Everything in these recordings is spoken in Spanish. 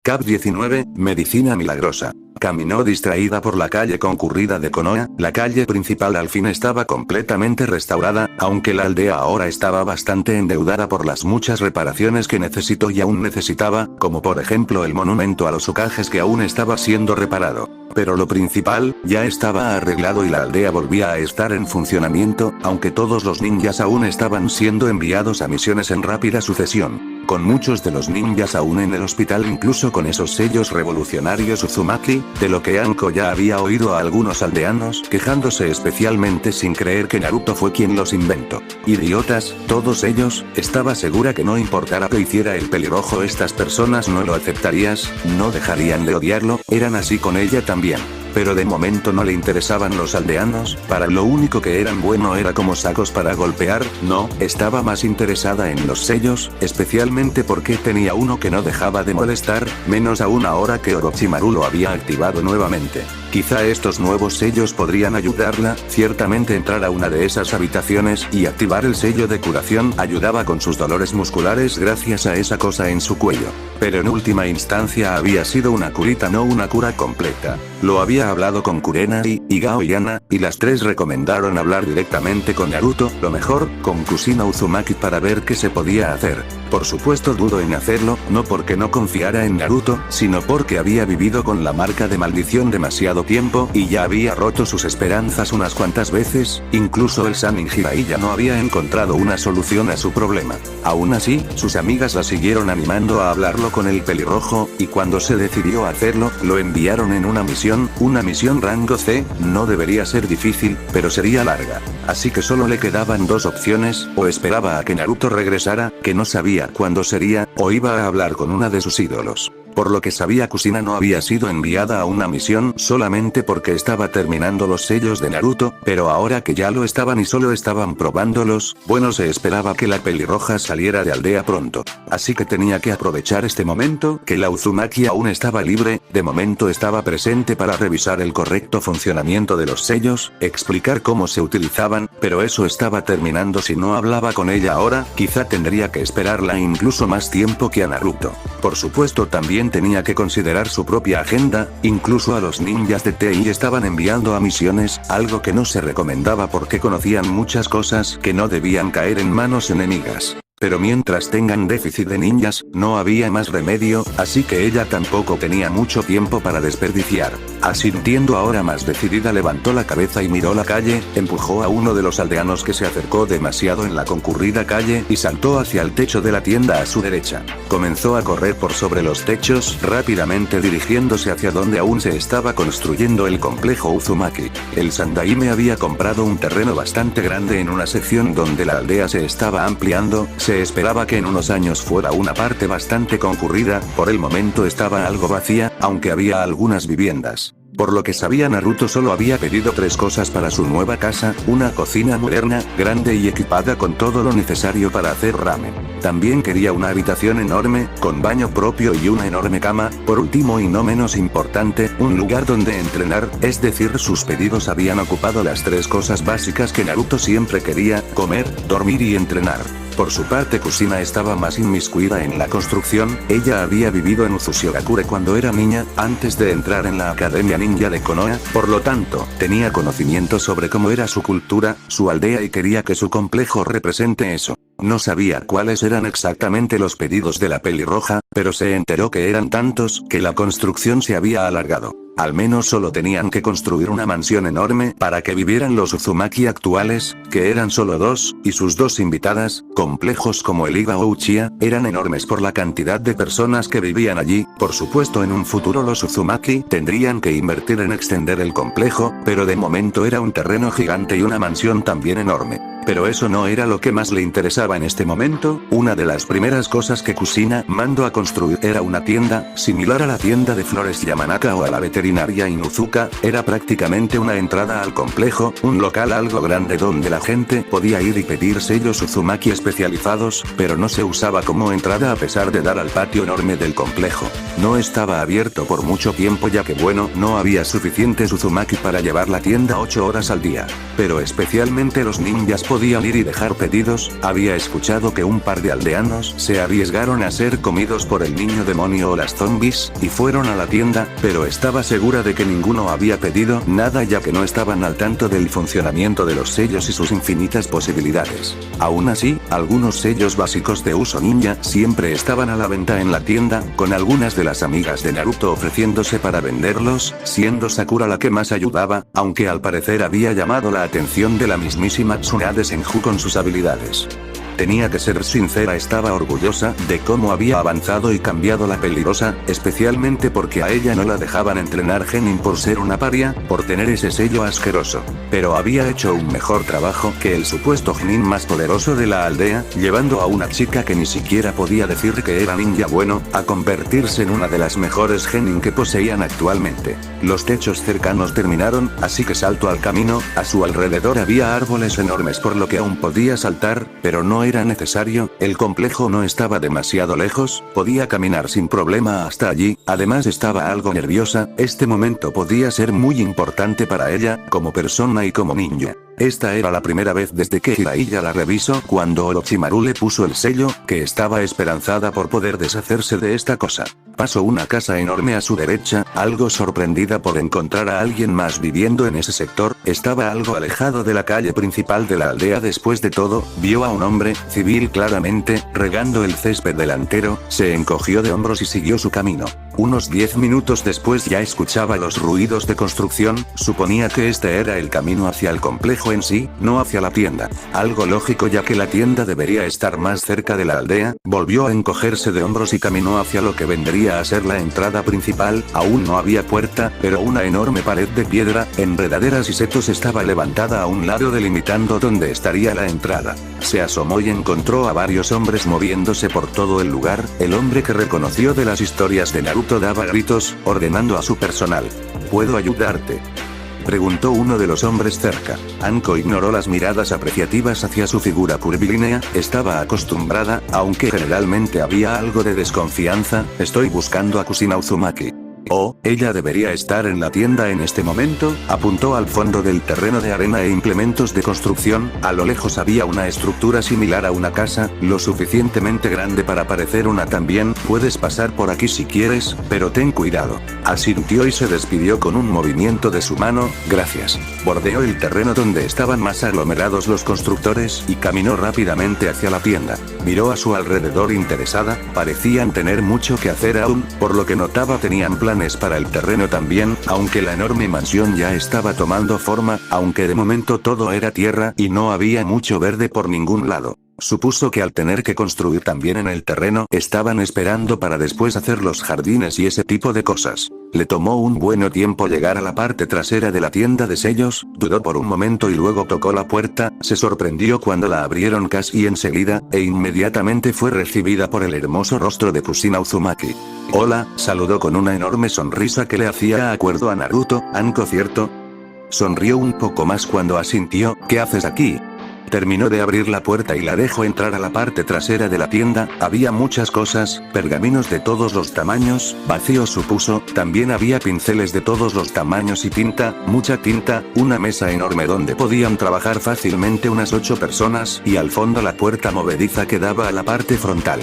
Cap 19, Medicina Milagrosa. Caminó distraída por la calle concurrida de Konoha. La calle principal al fin estaba completamente restaurada, aunque la aldea ahora estaba bastante endeudada por las muchas reparaciones que necesitó y aún necesitaba, como por ejemplo el monumento a los Hokages que aún estaba siendo reparado. Pero lo principal, ya estaba arreglado y la aldea volvía a estar en funcionamiento, aunque todos los ninjas aún estaban siendo enviados a misiones en rápida sucesión. Con muchos de los ninjas aún en el hospital, incluso con esos sellos revolucionarios Uzumaki, de lo que Anko ya había oído a algunos aldeanos quejándose especialmente sin creer que Naruto fue quien los inventó. Idiotas, todos ellos, estaba segura que no importara que hiciera el pelirrojo, estas personas no lo aceptarías, no dejarían de odiarlo, eran así con ella también. Pero de momento no le interesaban los aldeanos, para lo único que eran bueno era como sacos para golpear, no, estaba más interesada en los sellos, especialmente porque tenía uno que no dejaba de molestar, menos aún ahora que Orochimaru lo había activado nuevamente. Quizá estos nuevos sellos podrían ayudarla, ciertamente entrar a una de esas habitaciones y activar el sello de curación ayudaba con sus dolores musculares gracias a esa cosa en su cuello. Pero en última instancia había sido una curita, no una cura completa. Lo había hablado con Kurenai, Igao y Ana, y las tres recomendaron hablar directamente con Naruto, lo mejor, con Kushina Uzumaki para ver qué se podía hacer. Por supuesto dudó en hacerlo, no porque no confiara en Naruto, sino porque había vivido con la marca de maldición demasiado tiempo y ya había roto sus esperanzas unas cuantas veces, incluso el Sannin Jiraiya no había encontrado una solución a su problema. Aún así, sus amigas la siguieron animando a hablarlo con el pelirrojo, y cuando se decidió a hacerlo, lo enviaron en una misión rango C, no debería ser difícil, pero sería larga. Así que solo le quedaban dos opciones, o esperaba a que Naruto regresara, que no sabía cuándo sería, o iba a hablar con una de sus ídolos. Por lo que sabía, Kushina no había sido enviada a una misión solamente porque estaba terminando los sellos de Naruto, pero ahora que ya lo estaban y solo estaban probándolos, bueno, se esperaba que la pelirroja saliera de aldea pronto. Así que tenía que aprovechar este momento, que la Uzumaki aún estaba libre, de momento estaba presente para revisar el correcto funcionamiento de los sellos, explicar cómo se utilizaban, pero eso estaba terminando. Si no hablaba con ella ahora, quizá tendría que esperarla incluso más tiempo que a Naruto. Por supuesto también tenía que considerar su propia agenda, incluso a los ninjas de TI estaban enviando a misiones, algo que no se recomendaba porque conocían muchas cosas que no debían caer en manos enemigas. Pero mientras tengan déficit de ninjas, no había más remedio, así que ella tampoco tenía mucho tiempo para desperdiciar. Asintiendo ahora más decidida, levantó la cabeza y miró la calle, empujó a uno de los aldeanos que se acercó demasiado en la concurrida calle y saltó hacia el techo de la tienda a su derecha. Comenzó a correr por sobre los techos, rápidamente dirigiéndose hacia donde aún se estaba construyendo el complejo Uzumaki. El Sandaime había comprado un terreno bastante grande en una sección donde la aldea se estaba ampliando. Se esperaba que en unos años fuera una parte bastante concurrida, por el momento estaba algo vacía, aunque había algunas viviendas. Por lo que sabía Naruto, solo había pedido tres cosas para su nueva casa: una cocina moderna, grande y equipada con todo lo necesario para hacer ramen. También quería una habitación enorme, con baño propio y una enorme cama, por último y no menos importante, un lugar donde entrenar, es decir, sus pedidos habían ocupado las tres cosas básicas que Naruto siempre quería: comer, dormir y entrenar. Por su parte, Kushina estaba más inmiscuida en la construcción. Ella había vivido en Uzushiogakure cuando era niña, antes de entrar en la Academia Ninja de Konoha, por lo tanto, tenía conocimiento sobre cómo era su cultura, su aldea, y quería que su complejo represente eso. No sabía cuáles eran exactamente los pedidos de la pelirroja, pero se enteró que eran tantos que la construcción se había alargado. Al menos solo tenían que construir una mansión enorme para que vivieran los Uzumaki actuales, que eran solo dos, y sus dos invitadas. Complejos como el Iga o Uchiha, eran enormes por la cantidad de personas que vivían allí. Por supuesto, en un futuro los Uzumaki tendrían que invertir en extender el complejo, pero de momento era un terreno gigante y una mansión también enorme. Pero eso no era lo que más le interesaba en este momento. Una de las primeras cosas que Kushina mandó a construir era una tienda, similar a la tienda de flores Yamanaka o a la veterinaria Inuzuka. Era prácticamente una entrada al complejo, un local algo grande donde la gente podía ir y pedir sellos Uzumaki especializados, pero no se usaba como entrada a pesar de dar al patio enorme del complejo. No estaba abierto por mucho tiempo ya que bueno, no había suficientes Uzumaki para llevar la tienda 8 horas al día. Pero especialmente los ninjas podían ir y dejar pedidos. Había escuchado que un par de aldeanos se arriesgaron a ser comidos por el niño demonio o las zombies, y fueron a la tienda, pero estaba segura de que ninguno había pedido nada ya que no estaban al tanto del funcionamiento de los sellos y sus infinitas posibilidades. Aún así, algunos sellos básicos de uso ninja siempre estaban a la venta en la tienda, con algunas de las amigas de Naruto ofreciéndose para venderlos, siendo Sakura la que más ayudaba, aunque al parecer había llamado la atención de la mismísima Tsunade Senju con sus habilidades. Tenía que ser sincera, estaba orgullosa de cómo había avanzado y cambiado la peligrosa, especialmente porque a ella no la dejaban entrenar genin por ser una paria, por tener ese sello asqueroso. Pero había hecho un mejor trabajo que el supuesto genin más poderoso de la aldea, llevando a una chica que ni siquiera podía decir que era ninja bueno, a convertirse en una de las mejores genin que poseían actualmente. Los techos cercanos terminaron, así que saltó al camino. A su alrededor había árboles enormes por lo que aún podía saltar, pero no era necesario, el complejo no estaba demasiado lejos, podía caminar sin problema hasta allí. Además estaba algo nerviosa, este momento podía ser muy importante para ella, como persona y como ninja. Esta era la primera vez desde que Jiraiya la revisó cuando Orochimaru le puso el sello, que estaba esperanzada por poder deshacerse de esta cosa. Pasó una casa enorme a su derecha, algo sorprendida por encontrar a alguien más viviendo en ese sector. Estaba algo alejado de la calle principal de la aldea. Después de todo, vio a un hombre civil claramente regando el césped delantero, se encogió de hombros y siguió su camino. Unos 10 minutos después ya escuchaba los ruidos de construcción, suponía que este era el camino hacia el complejo en sí, no hacia la tienda. Algo lógico ya que la tienda debería estar más cerca de la aldea. Volvió a encogerse de hombros y caminó hacia lo que vendría a ser la entrada principal. Aún no había puerta, pero una enorme pared de piedra, enredaderas y setos estaba levantada a un lado delimitando dónde estaría la entrada. Se asomó y encontró a varios hombres moviéndose por todo el lugar. El hombre que reconoció de las historias de Naruto daba gritos, ordenando a su personal: ¿puedo ayudarte?, preguntó uno de los hombres cerca. Anko ignoró las miradas apreciativas hacia su figura curvilínea, estaba acostumbrada, aunque generalmente había algo de desconfianza. Estoy buscando a Kushina Uzumaki. Oh, ella debería estar en la tienda en este momento. Apuntó al fondo del terreno de arena e implementos de construcción. A lo lejos había una estructura similar a una casa, lo suficientemente grande para parecer una también. Puedes pasar por aquí si quieres, pero ten cuidado. Asintió y se despidió con un movimiento de su mano. Gracias. Bordeó el terreno donde estaban más aglomerados los constructores y caminó rápidamente hacia la tienda. Miró a su alrededor interesada, parecían tener mucho que hacer aún, por lo que notaba tenían planes para el terreno también, aunque la enorme mansión ya estaba tomando forma, aunque de momento todo era tierra y no había mucho verde por ningún lado. Supuso que al tener que construir también en el terreno, estaban esperando para después hacer los jardines y ese tipo de cosas. Le tomó un buen tiempo llegar a la parte trasera de la tienda de sellos, dudó por un momento y luego tocó la puerta. Se sorprendió cuando la abrieron casi enseguida, e inmediatamente fue recibida por el hermoso rostro de Kushina Uzumaki. Hola, saludó con una enorme sonrisa que le hacía acuerdo a Naruto. Anko, ¿cierto? Sonrió un poco más cuando asintió. ¿Qué haces aquí? Terminó de abrir la puerta y la dejó entrar a la parte trasera de la tienda. Había muchas cosas, pergaminos de todos los tamaños, vacío supuso, también había pinceles de todos los tamaños y tinta, mucha tinta, una mesa enorme donde podían trabajar fácilmente unas 8 personas, y al fondo la puerta movediza que daba a la parte frontal.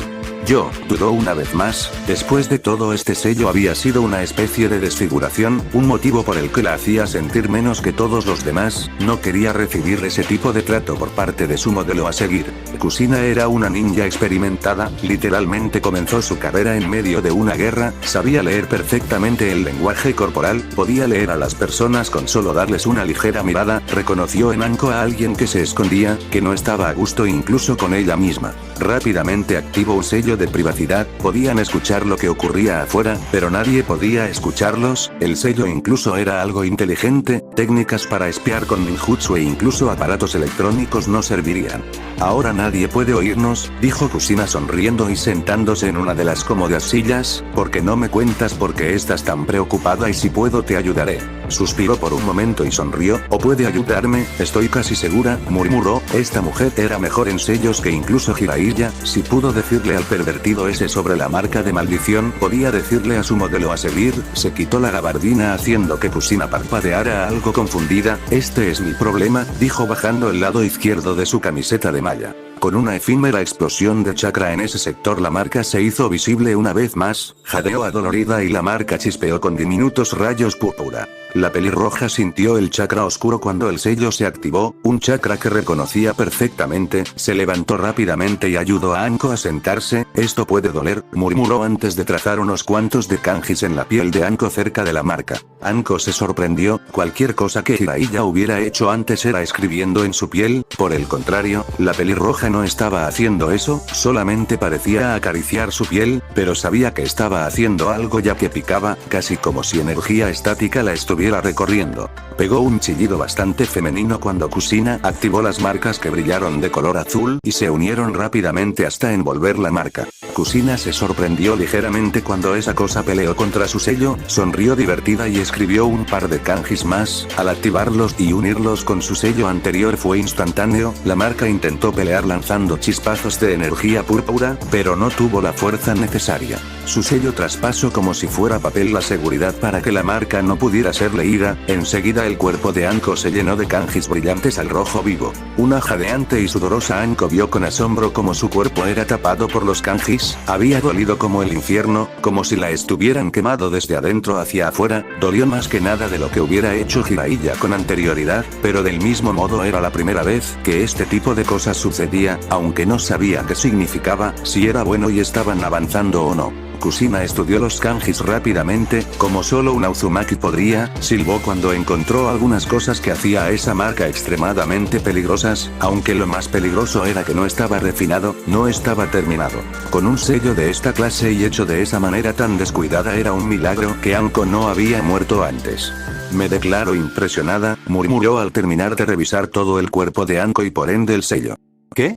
Dudó una vez más. Después de todo, este sello había sido una especie de desfiguración, un motivo por el que la hacía sentir menos que todos los demás. No quería recibir ese tipo de trato por parte de su modelo a seguir. Kushina era una ninja experimentada, literalmente comenzó su carrera en medio de una guerra, sabía leer perfectamente el lenguaje corporal, podía leer a las personas con solo darles una ligera mirada. Reconoció en Anko a alguien que se escondía, que no estaba a gusto incluso con ella misma. Rápidamente activó un sello de privacidad, podían escuchar lo que ocurría afuera, pero nadie podía escucharlos. El sello incluso era algo inteligente, técnicas para espiar con ninjutsu e incluso aparatos electrónicos no servirían. Ahora nadie puede oírnos, dijo Kushina sonriendo y sentándose en una de las cómodas sillas. ¿Por qué no me cuentas por qué estás tan preocupada y si puedo te ayudaré? Suspiró por un momento y sonrió. ¿O puede ayudarme? Estoy casi segura, murmuró. Esta mujer era mejor en sellos que incluso Jiraiya. Si pudo decirle al pervertido ese sobre la marca de maldición, podía decirle a su modelo a seguir. Se quitó la gabardina haciendo que Kushina parpadeara algo algo confundida. Este es mi problema, dijo bajando el lado izquierdo de su camiseta de malla. Con una efímera explosión de chakra en ese sector, la marca se hizo visible una vez más, jadeó adolorida y la marca chispeó con diminutos rayos púrpura. La pelirroja sintió el chakra oscuro cuando el sello se activó, un chakra que reconocía perfectamente. Se levantó rápidamente y ayudó a Anko a sentarse. Esto puede doler, murmuró antes de trazar unos cuantos de kanjis en la piel de Anko cerca de la marca. Anko se sorprendió, cualquier cosa que Jiraiya hubiera hecho antes era escribiendo en su piel. Por el contrario, la pelirroja no estaba haciendo eso, solamente parecía acariciar su piel, pero sabía que estaba haciendo algo ya que picaba, casi como si energía estática la estuviera recorriendo. Pegó un chillido bastante femenino cuando Kusina activó las marcas que brillaron de color azul y se unieron rápidamente hasta envolver la marca. Kusina se sorprendió ligeramente cuando esa cosa peleó contra su sello, sonrió divertida y escribió un par de kanjis más. Al activarlos y unirlos con su sello anterior fue instantáneo. La marca intentó pelear lanzando chispazos de energía púrpura, pero no tuvo la fuerza necesaria. Su sello traspasó como si fuera papel la seguridad para que la marca no pudiera ser leída. Enseguida el cuerpo de Anko se llenó de kanjis brillantes al rojo vivo. Una jadeante y sudorosa Anko vio con asombro cómo su cuerpo era tapado por los kanjis. Había dolido como el infierno, como si la estuvieran quemado desde adentro hacia afuera. Dolió más que nada de lo que hubiera hecho Jiraiya con anterioridad, pero del mismo modo era la primera vez que este tipo de cosas sucedía, aunque no sabía qué significaba, si era bueno y estaban avanzando o no. Kusina estudió los kanjis rápidamente, como solo un Uzumaki podría. Silbó cuando encontró algunas cosas que hacía a esa marca extremadamente peligrosas, aunque lo más peligroso era que no estaba refinado, no estaba terminado. Con un sello de esta clase y hecho de esa manera tan descuidada era un milagro que Anko no había muerto antes. Me declaro impresionada, murmuró al terminar de revisar todo el cuerpo de Anko y por ende el sello. ¿Qué?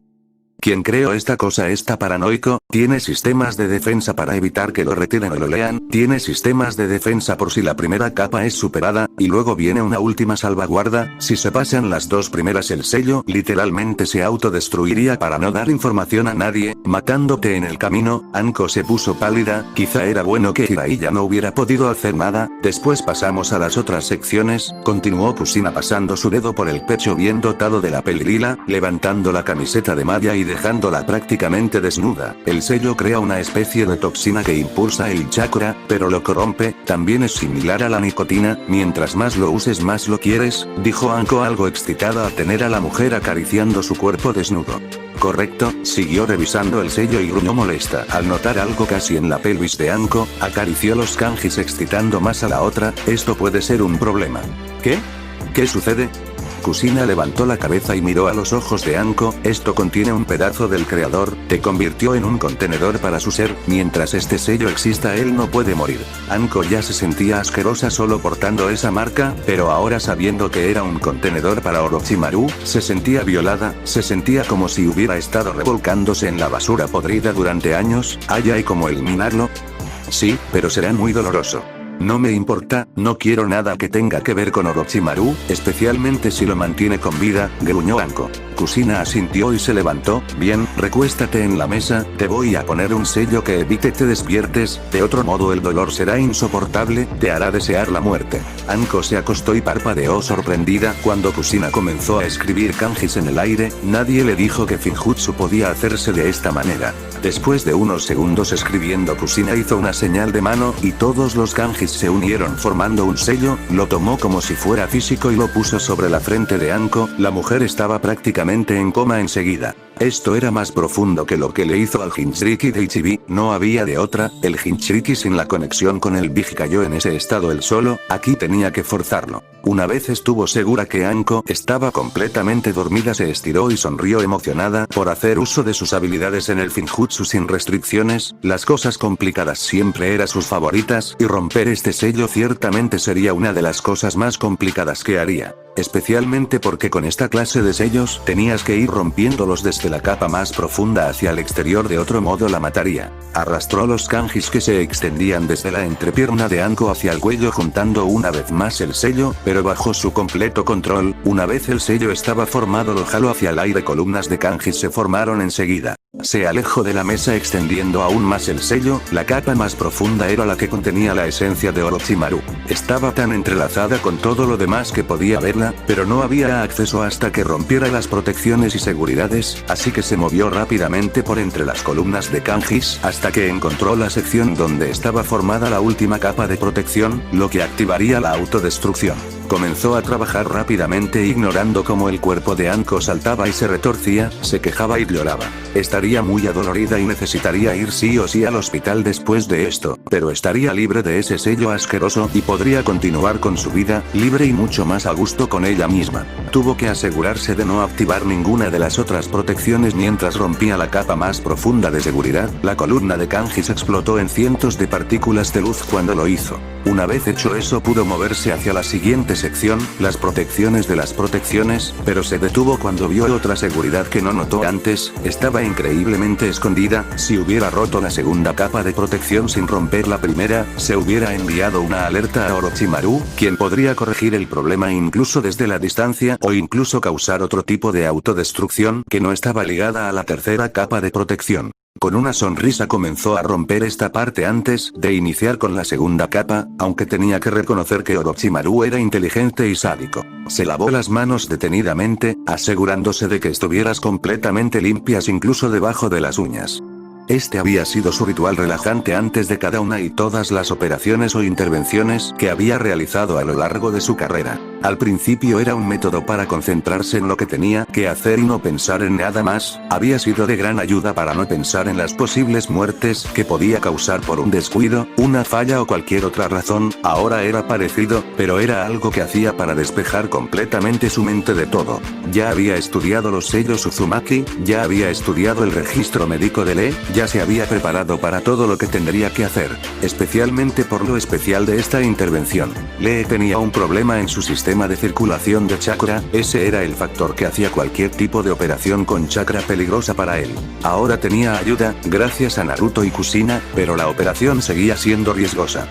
¿Quién creó esta cosa está paranoico? Tiene sistemas de defensa para evitar que lo retiren o lo lean, tiene sistemas de defensa por si la primera capa es superada, y luego viene una última salvaguarda. Si se pasan las dos primeras el sello literalmente se autodestruiría para no dar información a nadie, matándote en el camino. Anko se puso pálida, quizá era bueno que Jiraiya no hubiera podido hacer nada. Después pasamos a las otras secciones, continuó Kusina pasando su dedo por el pecho bien dotado de la pelirila, levantando la camiseta de malla y dejándola prácticamente desnuda. El sello crea una especie de toxina que impulsa el chakra, pero lo corrompe. También es similar a la nicotina, mientras más lo uses más lo quieres, dijo Anko algo excitada al tener a la mujer acariciando su cuerpo desnudo. Correcto, siguió revisando el sello y gruñó molesta. Al notar algo casi en la pelvis de Anko, acarició los kanjis excitando más a la otra. Esto puede ser un problema. ¿Qué? ¿Qué sucede? Kusina levantó la cabeza y miró a los ojos de Anko. Esto contiene un pedazo del creador, te convirtió en un contenedor para su ser. Mientras este sello exista él no puede morir. Anko ya se sentía asquerosa solo portando esa marca, pero ahora sabiendo que era un contenedor para Orochimaru, se sentía violada, se sentía como si hubiera estado revolcándose en la basura podrida durante años. ¿Hay como eliminarlo? Sí, pero será muy doloroso. No me importa, no quiero nada que tenga que ver con Orochimaru, especialmente si lo mantiene con vida, gruñó Anko. Kusina asintió y se levantó. Bien, recuéstate en la mesa, te voy a poner un sello que evite te despiertes, de otro modo el dolor será insoportable, te hará desear la muerte. Anko se acostó y parpadeó sorprendida cuando Kusina comenzó a escribir kanjis en el aire. Nadie le dijo que Finjutsu podía hacerse de esta manera. Después de unos segundos escribiendo, Kusina hizo una señal de mano y todos los kanjis se unieron formando un sello. Lo tomó como si fuera físico y lo puso sobre la frente de Anko. La mujer estaba prácticamente en coma enseguida. Esto era más profundo que lo que le hizo al Jinchuriki de Ichibi, no había de otra. El Jinchuriki sin la conexión con el Big cayó en ese estado él solo, aquí tenía que forzarlo. Una vez estuvo segura que Anko estaba completamente dormida, se estiró y sonrió emocionada por hacer uso de sus habilidades en el Finjutsu sin restricciones. Las cosas complicadas siempre eran sus favoritas y romper este sello ciertamente sería una de las cosas más complicadas que haría. Especialmente porque con esta clase de sellos tenías que ir rompiéndolos desde la capa más profunda hacia el exterior, de otro modo la mataría. Arrastró los kanjis que se extendían desde la entrepierna de Anko hacia el cuello juntando una vez más el sello, pero bajo su completo control. Una vez el sello estaba formado lo jaló hacia el aire, columnas de kanjis se formaron enseguida. Se alejó de la mesa extendiendo aún más el sello. La capa más profunda era la que contenía la esencia de Orochimaru. Estaba tan entrelazada con todo lo demás que podía verla, pero no había acceso hasta que rompiera las protecciones y seguridades, así que se movió rápidamente por entre las columnas de kanjis hasta que encontró la sección donde estaba formada la última capa de protección, lo que activaría la autodestrucción. Comenzó a trabajar rápidamente ignorando cómo el cuerpo de Anko saltaba y se retorcía, se quejaba y lloraba. Estaría muy adolorida y necesitaría ir sí o sí al hospital después de esto, pero estaría libre de ese sello asqueroso y podría continuar con su vida, libre y mucho más a gusto con ella misma. Tuvo que asegurarse de no activar ninguna de las otras protecciones mientras rompía la capa más profunda de seguridad. La columna de kanjis explotó en cientos de partículas de luz cuando lo hizo. Una vez hecho eso pudo moverse hacia la siguiente sección, las protecciones de las protecciones, pero se detuvo cuando vio otra seguridad que no notó antes. Estaba increíblemente escondida. Si hubiera roto la segunda capa de protección sin romper la primera, se hubiera enviado una alerta a Orochimaru, quien podría corregir el problema incluso desde la distancia o incluso causar otro tipo de autodestrucción que no estaba ligada a la tercera capa de protección. Con una sonrisa comenzó a romper esta parte antes de iniciar con la segunda capa, aunque tenía que reconocer que Orochimaru era inteligente y sádico. Se lavó las manos detenidamente, asegurándose de que estuvieras completamente limpias incluso debajo de las uñas. Este había sido su ritual relajante antes de cada una y todas las operaciones o intervenciones que había realizado a lo largo de su carrera. Al principio era un método para concentrarse en lo que tenía que hacer y no pensar en nada más. Había sido de gran ayuda para no pensar en las posibles muertes que podía causar por un descuido, una falla o cualquier otra razón. Ahora era parecido, pero era algo que hacía para despejar completamente su mente de todo. Ya había estudiado los sellos Uzumaki, ya había estudiado el registro médico de Lee, ya se había preparado para todo lo que tendría que hacer, especialmente por lo especial de esta intervención. Lee tenía un problema en su sistema de circulación de chakra, ese era el factor que hacía cualquier tipo de operación con chakra peligrosa para él. Ahora tenía ayuda, gracias a Naruto y Kushina, pero la operación seguía siendo riesgosa.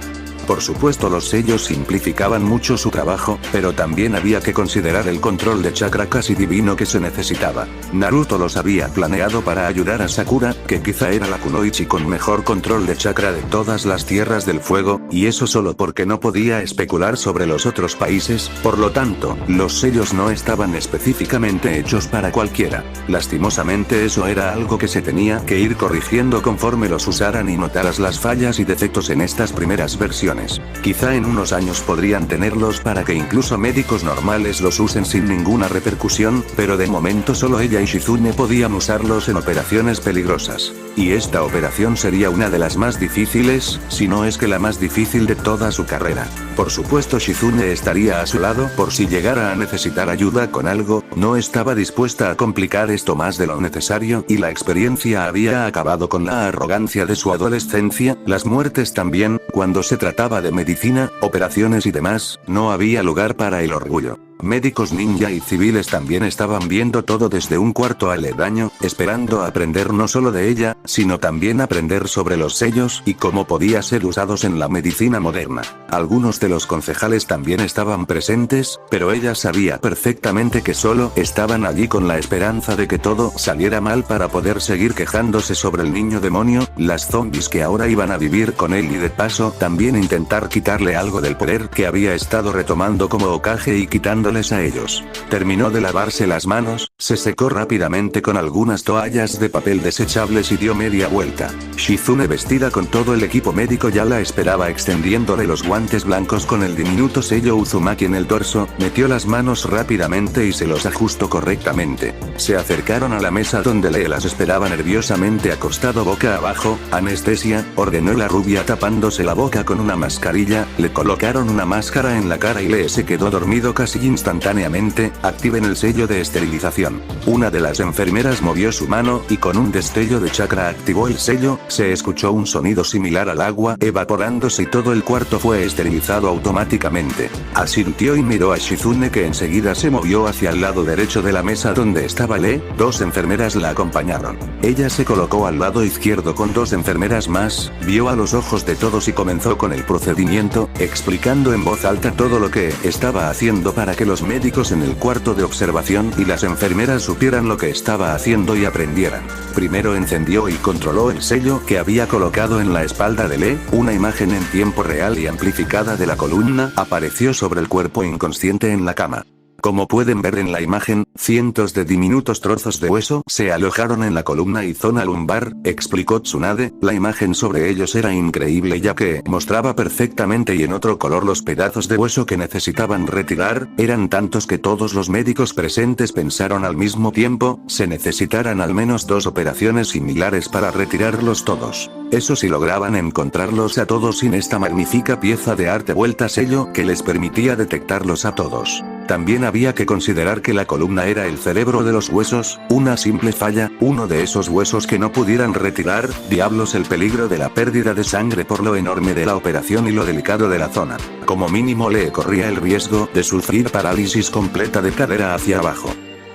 Por supuesto los sellos simplificaban mucho su trabajo, pero también había que considerar el control de chakra casi divino que se necesitaba. Naruto los había planeado para ayudar a Sakura, que quizá era la kunoichi con mejor control de chakra de todas las tierras del fuego, y eso solo porque no podía especular sobre los otros países. Por lo tanto, los sellos no estaban específicamente hechos para cualquiera. Lastimosamente eso era algo que se tenía que ir corrigiendo conforme los usaran y notaras las fallas y defectos en estas primeras versiones. Quizá en unos años podrían tenerlos para que incluso médicos normales los usen sin ninguna repercusión, pero de momento solo ella y Shizune podían usarlos en operaciones peligrosas. Y esta operación sería una de las más difíciles, si no es que la más difícil de toda su carrera. Por supuesto Shizune estaría a su lado por si llegara a necesitar ayuda con algo, no estaba dispuesta a complicar esto más de lo necesario y la experiencia había acabado con la arrogancia de su adolescencia, las muertes también, cuando se trataba de medicina, operaciones y demás, no había lugar para el orgullo. Médicos ninja y civiles también estaban viendo todo desde un cuarto aledaño, esperando aprender no solo de ella, sino también aprender sobre los sellos y cómo podía ser usados en la medicina moderna. Algunos de los concejales también estaban presentes, pero ella sabía perfectamente que solo estaban allí con la esperanza de que todo saliera mal para poder seguir quejándose sobre el niño demonio, las zombies que ahora iban a vivir con él y de paso también intentar quitarle algo del poder que había estado retomando como Hokage y quitándole a ellos. Terminó de lavarse las manos, se secó rápidamente con algunas toallas de papel desechables y dio media vuelta. Shizune, vestida con todo el equipo médico, ya la esperaba extendiéndole los guantes blancos con el diminuto sello Uzumaki en el dorso, metió las manos rápidamente y se los ajustó correctamente. Se acercaron a la mesa donde Lee las esperaba nerviosamente acostado boca abajo. Anestesia, ordenó la rubia tapándose la boca con una mascarilla, le colocaron una máscara en la cara y Lee se quedó dormido casi instantáneamente. Activen el sello de esterilización. Una de las enfermeras movió su mano y con un destello de chakra activó el sello. Se escuchó un sonido similar al agua evaporándose y todo el cuarto fue esterilizado automáticamente. Asintió y miró a Shizune, que enseguida se movió hacia el lado derecho de la mesa donde estaba Lee. Dos enfermeras la acompañaron. Ella se colocó al lado izquierdo con dos enfermeras más, vio a los ojos de todos y comenzó con el procedimiento, explicando en voz alta todo lo que estaba haciendo para que los médicos en el cuarto de observación y las enfermeras supieran lo que estaba haciendo y aprendieran. Primero encendió y controló el sello que había colocado en la espalda de Lee. Una imagen en tiempo real y amplificada de la columna apareció sobre el cuerpo inconsciente en la cama. Como pueden ver en la imagen, cientos de diminutos trozos de hueso se alojaron en la columna y zona lumbar, explicó Tsunade. La imagen sobre ellos era increíble ya que mostraba perfectamente y en otro color los pedazos de hueso que necesitaban retirar. Eran tantos que todos los médicos presentes pensaron al mismo tiempo, se necesitarán al menos 2 operaciones similares para retirarlos todos. Eso si lograban encontrarlos a todos sin esta magnífica pieza de arte vuelta sello que les permitía detectarlos a todos. También había que considerar que la columna era el cerebro de los huesos, una simple falla, uno de esos huesos que no pudieran retirar, diablos, el peligro de la pérdida de sangre por lo enorme de la operación y lo delicado de la zona. Como mínimo Lee corría el riesgo de sufrir parálisis completa de cadera hacia abajo.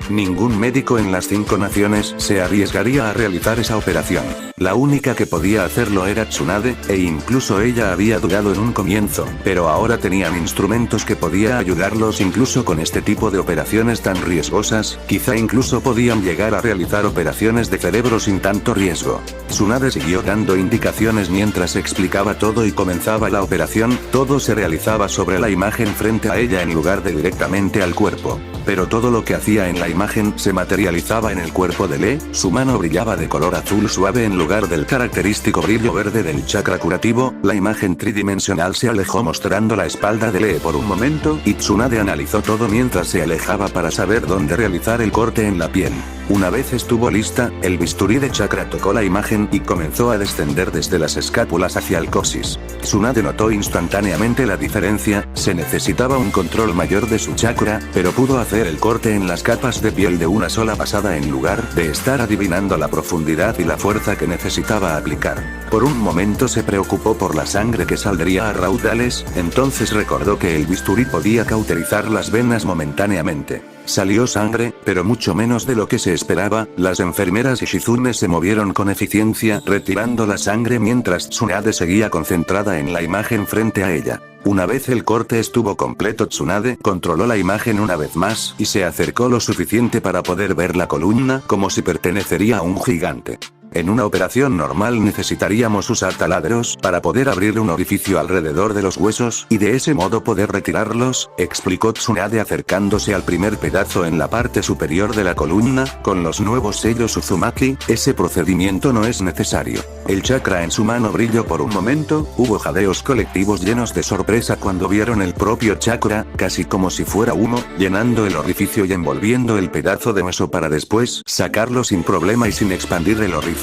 Ningún médico en las 5 naciones se arriesgaría a realizar esa operación. La única que podía hacerlo era Tsunade, e incluso ella había dudado en un comienzo, pero ahora tenían instrumentos que podía ayudarlos incluso con este tipo de operaciones tan riesgosas, quizá incluso podían llegar a realizar operaciones de cerebro sin tanto riesgo. Tsunade siguió dando indicaciones mientras explicaba todo y comenzaba la operación. Todo se realizaba sobre la imagen frente a ella en lugar de directamente al cuerpo. Pero todo lo que hacía en la imagen se materializaba en el cuerpo de Lee. Su mano brillaba de color azul suave en lugar del característico brillo verde del chakra curativo. La imagen tridimensional se alejó mostrando la espalda de Lee por un momento, y Tsunade analizó todo mientras se alejaba para saber dónde realizar el corte en la piel. Una vez estuvo lista, el bisturí de chakra tocó la imagen y comenzó a descender desde las escápulas hacia el coxis. Tsunade notó instantáneamente la diferencia. Se necesitaba un control mayor de su chakra, pero pudo hacer el corte en las capas de piel de una sola pasada en lugar de estar adivinando la profundidad y la fuerza que necesitaba aplicar. Por un momento se preocupó por la sangre que saldría a raudales, entonces recordó que el bisturí podía cauterizar las venas momentáneamente. Salió sangre, pero mucho menos de lo que se esperaba. Las enfermeras y Shizune se movieron con eficiencia, retirando la sangre mientras Tsunade seguía concentrada en la imagen frente a ella. Una vez el corte estuvo completo, Tsunade controló la imagen una vez más y se acercó lo suficiente para poder ver la columna como si pertenecería a un gigante. En una operación normal necesitaríamos usar taladros para poder abrir un orificio alrededor de los huesos y de ese modo poder retirarlos, explicó Tsunade acercándose al primer pedazo en la parte superior de la columna. Con los nuevos sellos Uzumaki, ese procedimiento no es necesario. El chakra en su mano brilló por un momento. Hubo jadeos colectivos llenos de sorpresa cuando vieron el propio chakra, casi como si fuera humo, llenando el orificio y envolviendo el pedazo de hueso para después sacarlo sin problema y sin expandir el orificio.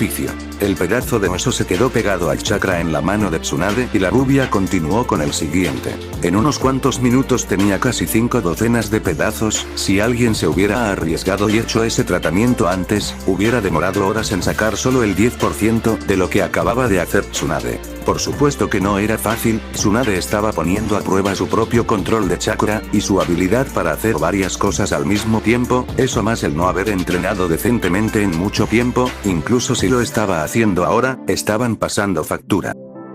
El pedazo de hueso se quedó pegado al chakra en la mano de Tsunade y la rubia continuó con el siguiente. En unos cuantos minutos tenía casi 5 docenas de pedazos. Si alguien se hubiera arriesgado y hecho ese tratamiento antes, hubiera demorado horas en sacar solo el 10% de lo que acababa de hacer Tsunade. Por supuesto que no era fácil. Tsunade estaba poniendo a prueba su propio control de chakra y su habilidad para hacer varias cosas al mismo tiempo, eso más el no haber entrenado decentemente en mucho tiempo. Incluso si lo estaba haciendo ahora, estaban pasando factura.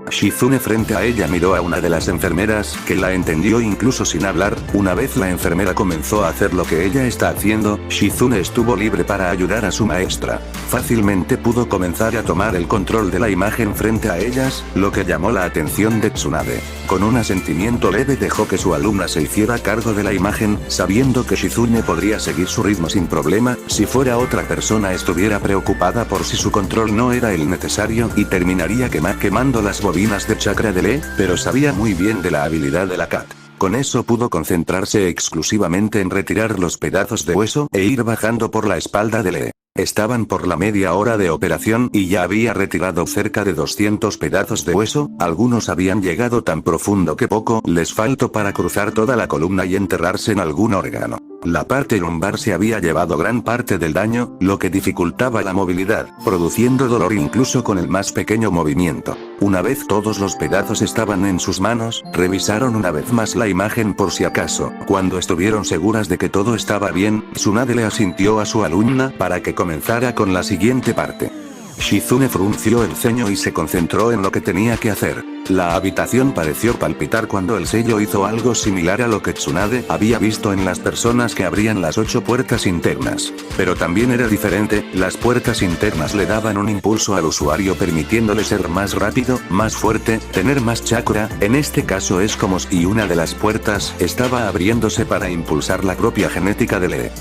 Shizune frente a ella miró a una de las enfermeras, que la entendió incluso sin hablar. Una vez la enfermera comenzó a hacer lo que ella está haciendo, Shizune estuvo libre para ayudar a su maestra. Fácilmente pudo comenzar a tomar el control de la imagen frente a ellas, lo que llamó la atención de Tsunade. Con un asentimiento leve dejó que su alumna se hiciera cargo de la imagen, sabiendo que Shizune podría seguir su ritmo sin problema. Si fuera otra persona estuviera preocupada por si su control no era el necesario y terminaría quemando las bobinas de chakra de Lee, pero sabía muy bien de la habilidad de la Cat. Con eso pudo concentrarse exclusivamente en retirar los pedazos de hueso e ir bajando por la espalda de Lee. Estaban por la media hora de operación y ya había retirado cerca de 200 pedazos de hueso. Algunos habían llegado tan profundo que poco les faltó para cruzar toda la columna y enterrarse en algún órgano. La parte lumbar se había llevado gran parte del daño, lo que dificultaba la movilidad, produciendo dolor incluso con el más pequeño movimiento. Una vez todos los pedazos estaban en sus manos, revisaron una vez más la imagen por si acaso. Cuando estuvieron seguras de que todo estaba bien, Tsunade le asintió a su alumna para que comenzara con la siguiente parte. Shizune frunció el ceño y se concentró en lo que tenía que hacer. La habitación pareció palpitar cuando el sello hizo algo similar a lo que Tsunade había visto en las personas que abrían las 8 puertas internas. Pero también era diferente, las puertas internas le daban un impulso al usuario permitiéndole ser más rápido, más fuerte, tener más chakra, en este caso es como si una de las puertas estaba abriéndose para impulsar la propia genética de Lee.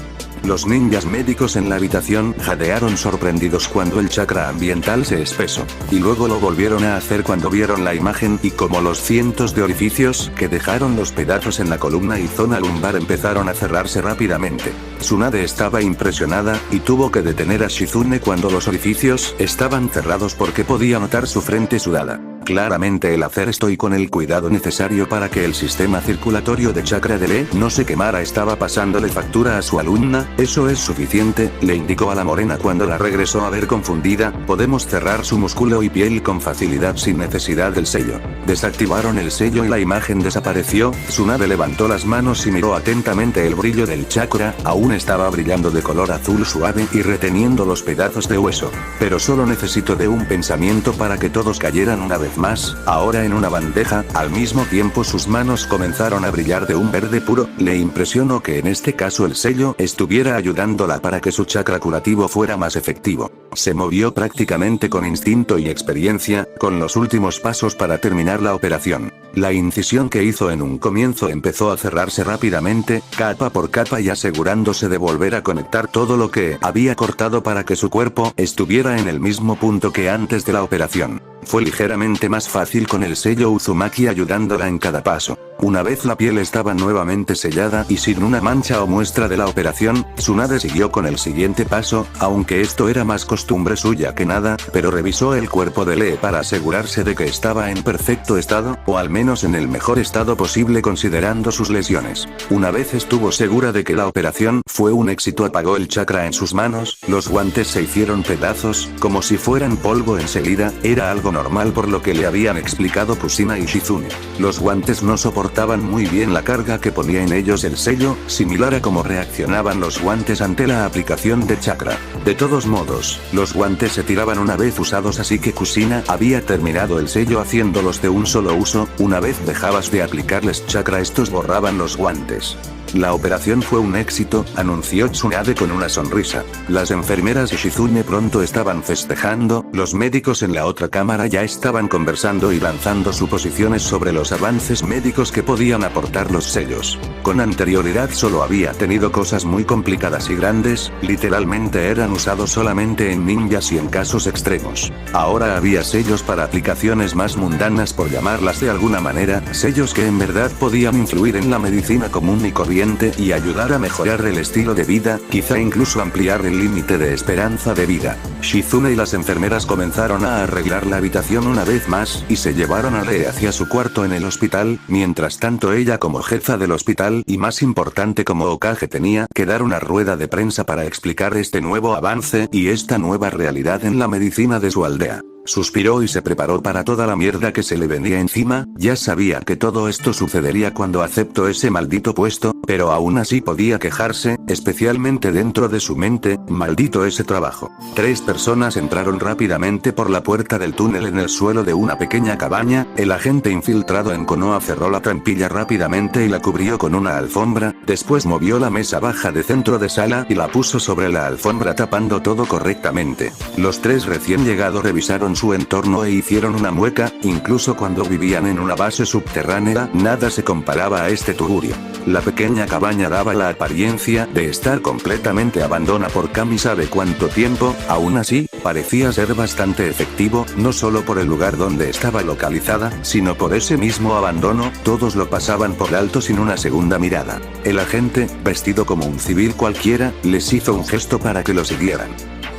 Los ninjas médicos en la habitación jadearon sorprendidos cuando el chakra ambiental se espesó, y luego lo volvieron a hacer cuando vieron la imagen y como los cientos de orificios que dejaron los pedazos en la columna y zona lumbar empezaron a cerrarse rápidamente. Tsunade estaba impresionada, y tuvo que detener a Shizune cuando los orificios estaban cerrados porque podía notar su frente sudada. Claramente el hacer esto y con el cuidado necesario para que el sistema circulatorio de chakra de Lee no se quemara estaba pasándole factura a su alumna. Eso es suficiente, le indicó a la morena cuando la regresó a ver confundida, podemos cerrar su músculo y piel con facilidad sin necesidad del sello. Desactivaron el sello y la imagen desapareció. Tsunade levantó las manos y miró atentamente el brillo del chakra, aún estaba brillando de color azul suave y reteniendo los pedazos de hueso. Pero solo necesito de un pensamiento para que todos cayeran una vez más, ahora en una bandeja. Al mismo tiempo sus manos comenzaron a brillar de un verde puro. Le impresionó que en este caso el sello estuviera ayudándola para que su chakra curativo fuera más efectivo. Se movió prácticamente con instinto y experiencia, con los últimos pasos para terminar la operación. La incisión que hizo en un comienzo empezó a cerrarse rápidamente, capa por capa y asegurándose de volver a conectar todo lo que había cortado para que su cuerpo estuviera en el mismo punto que antes de la operación. Fue ligeramente más fácil con el sello Uzumaki ayudándola en cada paso. Una vez la piel estaba nuevamente sellada y sin una mancha o muestra de la operación, Tsunade siguió con el siguiente paso, aunque esto era más costumbre suya que nada, pero revisó el cuerpo de Lee para asegurarse de que estaba en perfecto estado, o al menos en el mejor estado posible considerando sus lesiones. Una vez estuvo segura de que la operación fue un éxito, apagó el chakra en sus manos, los guantes se hicieron pedazos, como si fueran polvo enseguida, era algo normal por lo que le habían explicado Kushina y Shizune. Los guantes no soportaban muy bien la carga que ponía en ellos el sello, similar a cómo reaccionaban los guantes ante la aplicación de chakra. De todos modos, los guantes se tiraban una vez usados, así que Kushina había terminado el sello haciéndolos de un solo uso. Una vez dejabas de aplicarles chakra, estos borraban los guantes. La operación fue un éxito, anunció Tsunade con una sonrisa. Las enfermeras y Shizune pronto estaban festejando, los médicos en la otra cámara ya estaban conversando y lanzando suposiciones sobre los avances médicos que podían aportar los sellos. Con anterioridad solo había tenido cosas muy complicadas y grandes, literalmente eran usados solamente en ninjas y en casos extremos. Ahora había sellos para aplicaciones más mundanas, por llamarlas de alguna manera, sellos que en verdad podían influir en la medicina común y corriente y ayudar a mejorar el estilo de vida, quizá incluso ampliar el límite de esperanza de vida. Shizune y las enfermeras comenzaron a arreglar la habitación una vez más, y se llevaron a Lee hacia su cuarto en el hospital. Mientras tanto ella, como jefa del hospital y más importante como Hokage, tenía que dar una rueda de prensa para explicar este nuevo avance y esta nueva realidad en la medicina de su aldea. Suspiró y se preparó para toda la mierda que se le venía encima. Ya sabía que todo esto sucedería cuando aceptó ese maldito puesto, pero aún así podía quejarse, especialmente dentro de su mente. Maldito ese trabajo. 3 personas entraron rápidamente por la puerta del túnel en el suelo de una pequeña cabaña. El agente infiltrado en Konoha cerró la trampilla rápidamente y la cubrió con una alfombra. Después movió la mesa baja de centro de sala y la puso sobre la alfombra tapando todo correctamente. Los 3 recién llegados revisaron su entorno e hicieron una mueca. Incluso cuando vivían en una base subterránea, nada se comparaba a este tugurio. La pequeña cabaña daba la apariencia de estar completamente abandonada por Kami sabe cuánto tiempo. Aún así, parecía ser bastante efectivo, no solo por el lugar donde estaba localizada, sino por ese mismo abandono. Todos lo pasaban por alto sin una segunda mirada. El agente, vestido como un civil cualquiera, les hizo un gesto para que lo siguieran.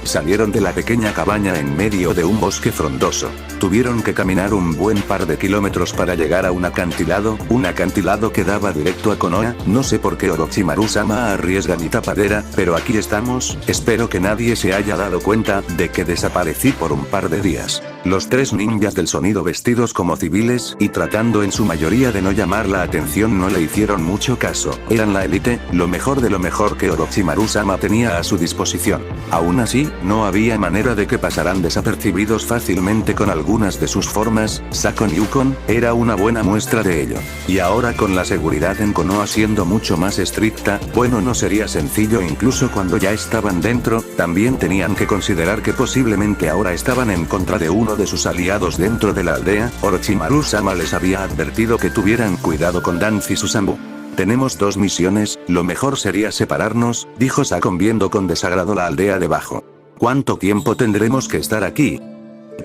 Salieron de la pequeña cabaña en medio de un bosque frondoso. Tuvieron que caminar un buen par de kilómetros para llegar a un acantilado que daba directo a Konoha. No sé por qué Orochimaru-sama arriesga mi tapadera, pero aquí estamos. Espero que nadie se haya dado cuenta de que desaparecí por un par de días. Los tres ninjas del sonido vestidos como civiles y tratando en su mayoría de no llamar la atención no le hicieron mucho caso. Eran la élite, lo mejor de lo mejor que Orochimaru-sama tenía a su disposición. Aún así, no había manera de que pasaran desapercibidos fácilmente con algunas de sus formas. Sakon Yukon era una buena muestra de ello. Y ahora con la seguridad en Konoha siendo mucho más estricta, bueno, no sería sencillo incluso cuando ya estaban dentro. También tenían que considerar que posiblemente ahora estaban en contra de uno de sus aliados dentro de la aldea. Orochimaru-sama les había advertido que tuvieran cuidado con Danzo y Susanoo. Tenemos dos misiones, lo mejor sería separarnos, dijo Sakon viendo con desagrado la aldea debajo. ¿Cuánto tiempo tendremos que estar aquí?,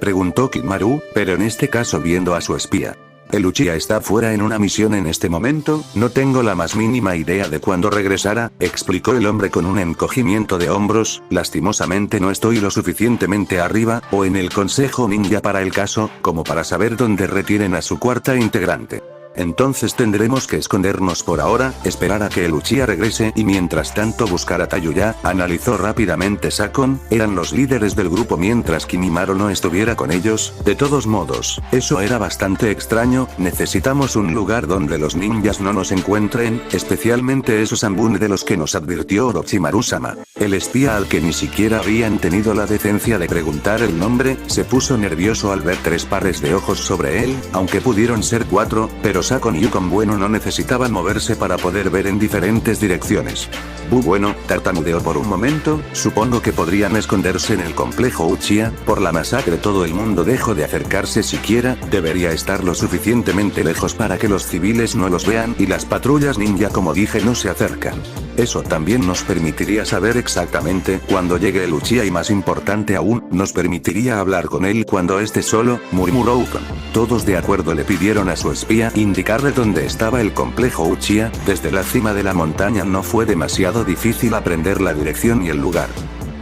preguntó Kimaru, pero en este caso viendo a su espía. El Uchiha está fuera en una misión en este momento, no tengo la más mínima idea de cuándo regresará, explicó el hombre con un encogimiento de hombros. Lastimosamente no estoy lo suficientemente arriba, o en el Consejo Ninja para el caso, como para saber dónde retienen a su cuarta integrante. Entonces tendremos que escondernos por ahora, esperar a que el Uchiha regrese y mientras tanto buscar a Tayuya, analizó rápidamente Sakon. Eran los líderes del grupo mientras Kimimaro no estuviera con ellos. De todos modos, eso era bastante extraño. Necesitamos un lugar donde los ninjas no nos encuentren, especialmente esos Ambune de los que nos advirtió Orochimaru-sama. El espía al que ni siquiera habían tenido la decencia de preguntar el nombre, se puso nervioso al ver tres pares de ojos sobre él, aunque pudieron ser cuatro, pero Sakon y Yukon bueno no necesitaban moverse para poder ver en diferentes direcciones. Bueno, tartamudeó por un momento, supongo que podrían esconderse en el complejo Uchiha. Por la masacre todo el mundo dejó de acercarse siquiera, debería estar lo suficientemente lejos para que los civiles no los vean y las patrullas ninja como dije no se acercan. Eso también nos permitiría saber exactamente cuándo llegue el Uchiha y más importante aún, nos permitiría hablar con él cuando esté solo, murmuró Ukon. Todos de acuerdo le pidieron a su espía indicarle dónde estaba el complejo Uchiha. Desde la cima de la montaña no fue demasiado difícil aprender la dirección y el lugar.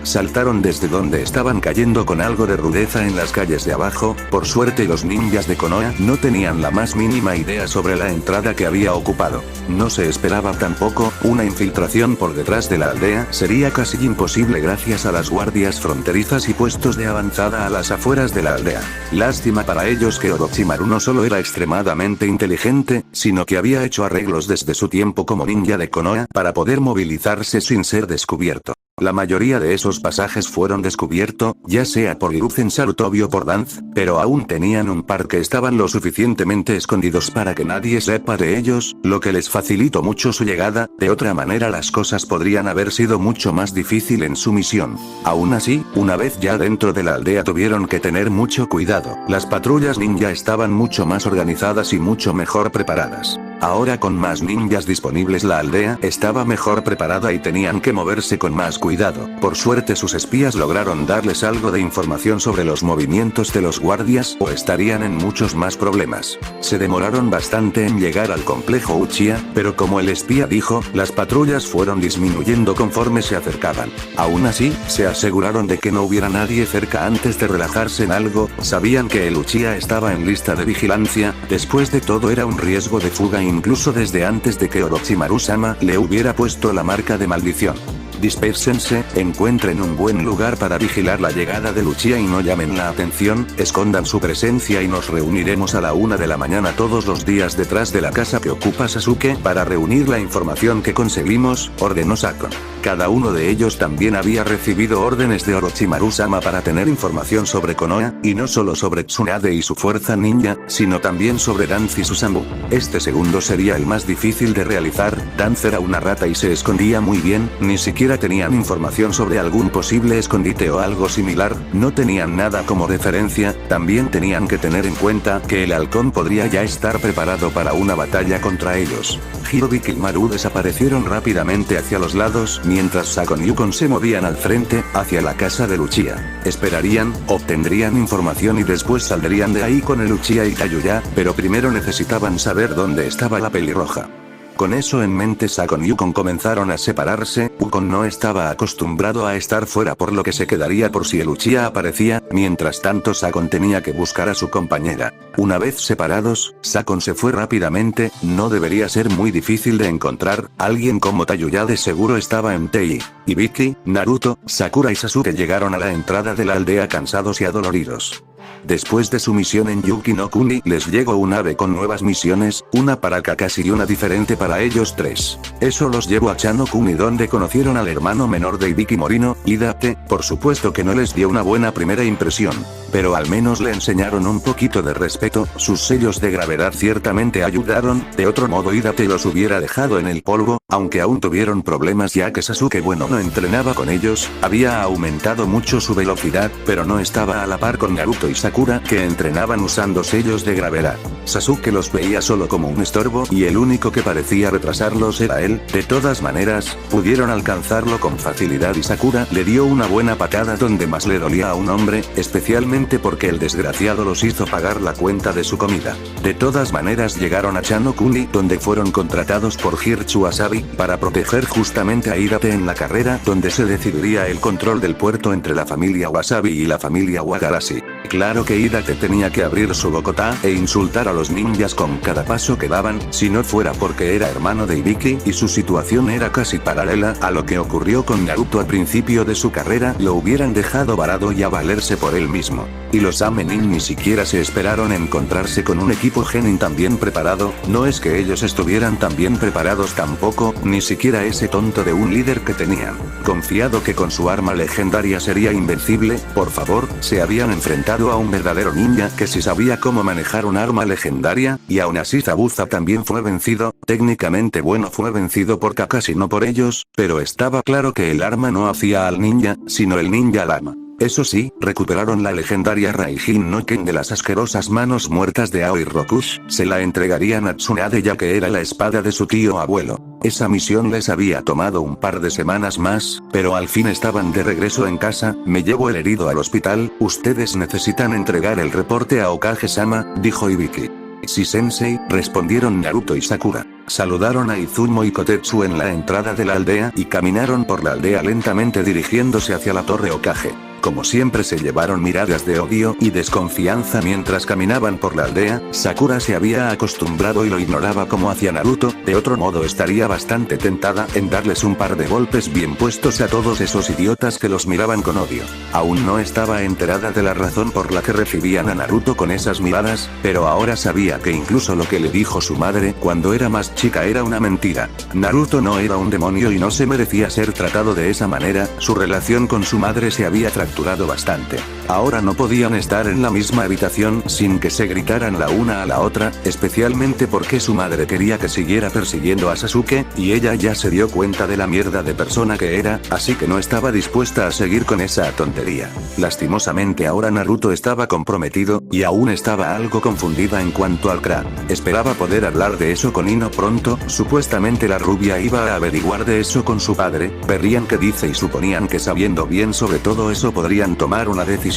Saltaron desde donde estaban cayendo con algo de rudeza en las calles de abajo. Por suerte los ninjas de Konoha no tenían la más mínima idea sobre la entrada que había ocupado. No se esperaba tampoco una infiltración por detrás de la aldea, sería casi imposible gracias a las guardias fronterizas y puestos de avanzada a las afueras de la aldea. Lástima para ellos que Orochimaru no solo era extremadamente inteligente, sino que había hecho arreglos desde su tiempo como ninja de Konoha para poder movilizarse sin ser descubierto. La mayoría de esos pasajes fueron descubiertos, ya sea por Hiruzen Sarutobi o por Danzo, pero aún tenían un par que estaban lo suficientemente escondidos para que nadie sepa de ellos, lo que les facilitó mucho su llegada. De otra manera las cosas podrían haber sido mucho más difícil en su misión. Aún así, una vez ya dentro de la aldea tuvieron que tener mucho cuidado. Las patrullas ninja estaban mucho más organizadas y mucho mejor preparadas. Ahora con más ninjas disponibles la aldea estaba mejor preparada y tenían que moverse con más cuidado. Por suerte sus espías lograron darles algo de información sobre los movimientos de los guardias o estarían en muchos más problemas. Se demoraron bastante en llegar al complejo Uchiha, pero como el espía dijo, las patrullas fueron disminuyendo conforme se acercaban. Aún así, se aseguraron de que no hubiera nadie cerca antes de relajarse en algo. Sabían que el Uchiha estaba en lista de vigilancia, después de todo era un riesgo de fuga incluso desde antes de que Orochimaru-sama le hubiera puesto la marca de maldición. Dispérsense, encuentren un buen lugar para vigilar la llegada del Uchiha y no llamen la atención, escondan su presencia y nos reuniremos a la 1 de la mañana todos los días detrás de la casa que ocupa Sasuke para reunir la información que conseguimos, ordenó Sakon. Cada uno de ellos también había recibido órdenes de Orochimaru-sama para tener información sobre Konoha, y no solo sobre Tsunade y su fuerza ninja, sino también sobre Danzo y Susanoo. Este segundo sería el más difícil de realizar. Danzo era una rata y se escondía muy bien, ni siquiera tenían información sobre algún posible escondite o algo similar, no tenían nada como referencia. También tenían que tener en cuenta que el halcón podría ya estar preparado para una batalla contra ellos. Hirobi y Kimaru desaparecieron rápidamente hacia los lados mientras Sakon y Yukon se movían al frente, hacia la casa del Uchiha. Esperarían, obtendrían información y después saldrían de ahí con el Uchiha y Tayuya, pero primero necesitaban saber dónde estaba la pelirroja. Con eso en mente Sakon y Yukon comenzaron a separarse. Yukon no estaba acostumbrado a estar fuera, por lo que se quedaría por si el Uchiha aparecía. Mientras tanto Sakon tenía que buscar a su compañera. Una vez separados, Sakon se fue rápidamente. No debería ser muy difícil de encontrar. Alguien como Tayuya de seguro estaba en Tei. Ibiki, Naruto, Sakura y Sasuke llegaron a la entrada de la aldea cansados y adoloridos. Después de su misión en Yuki no Kuni, les llegó un ave con nuevas misiones, una para Kakashi y una diferente para ellos tres. Eso los llevó a Chano Kuni, donde conocieron al hermano menor de Ibiki Morino, Hidate. Por supuesto que no les dio una buena primera impresión, pero al menos le enseñaron un poquito de respeto. Sus sellos de gravedad ciertamente ayudaron, de otro modo Hidate los hubiera dejado en el polvo, aunque aún tuvieron problemas ya que Sasuke no entrenaba con ellos, había aumentado mucho su velocidad, pero no estaba a la par con Naruto y Sakura, que entrenaban usando sellos de gravedad. Sasuke los veía solo como un estorbo y el único que parecía retrasarlos era él. De todas maneras, pudieron alcanzarlo con facilidad y Sakura le dio una buena patada donde más le dolía a un hombre, especialmente porque el desgraciado los hizo pagar la cuenta de su comida. De todas maneras llegaron a Chano Kuni, donde fueron contratados por Hirchu Wasabi para proteger justamente a Hidate en la carrera donde se decidiría el control del puerto entre la familia Wasabi y la familia Wagarashi. Claro que Hidate tenía que abrir su Bogotá e insultar a los ninjas con cada paso que daban, si no fuera porque era hermano de Ibiki y su situación era casi paralela a lo que ocurrió con Naruto al principio de su carrera, lo hubieran dejado varado y a valerse por él mismo. Y los Amenin ni siquiera se esperaron encontrarse con un equipo Genin tan bien preparado, no es que ellos estuvieran tan bien preparados tampoco, ni siquiera ese tonto de un líder que tenían, confiado que con su arma legendaria sería invencible. Por favor, se habían enfrentado a un verdadero ninja que sí sabía cómo manejar un arma legendaria, y aún así Zabuza también fue vencido. Técnicamente fue vencido por Kakashi, no por ellos, pero estaba claro que el arma no hacía al ninja, sino el ninja al arma. Eso sí, recuperaron la legendaria Raijin no Ken de las asquerosas manos muertas de Aoi Rokush, se la entregarían a Tsunade ya que era la espada de su tío abuelo. Esa misión les había tomado un par de semanas más, pero al fin estaban de regreso en casa. Me llevo el herido al hospital, ustedes necesitan entregar el reporte a Okage-sama, dijo Ibiki. Sí sensei, respondieron Naruto y Sakura. Saludaron a Izumo y Kotetsu en la entrada de la aldea y caminaron por la aldea lentamente dirigiéndose hacia la torre Okage. Como siempre se llevaron miradas de odio y desconfianza mientras caminaban por la aldea. Sakura se había acostumbrado y lo ignoraba como hacia Naruto, de otro modo estaría bastante tentada en darles un par de golpes bien puestos a todos esos idiotas que los miraban con odio. Aún no estaba enterada de la razón por la que recibían a Naruto con esas miradas, pero ahora sabía que incluso lo que le dijo su madre cuando era más chica era una mentira. Naruto no era un demonio y no se merecía ser tratado de esa manera. Su relación con su madre se había fracturado bastante. Ahora no podían estar en la misma habitación sin que se gritaran la una a la otra, especialmente porque su madre quería que siguiera persiguiendo a Sasuke, y ella ya se dio cuenta de la mierda de persona que era, así que no estaba dispuesta a seguir con esa tontería. Lastimosamente ahora Naruto estaba comprometido, y aún estaba algo confundida en cuanto al clan. Esperaba poder hablar de eso con Ino pronto, supuestamente la rubia iba a averiguar de eso con su padre, verían qué dice y suponían que sabiendo bien sobre todo eso podrían tomar una decisión.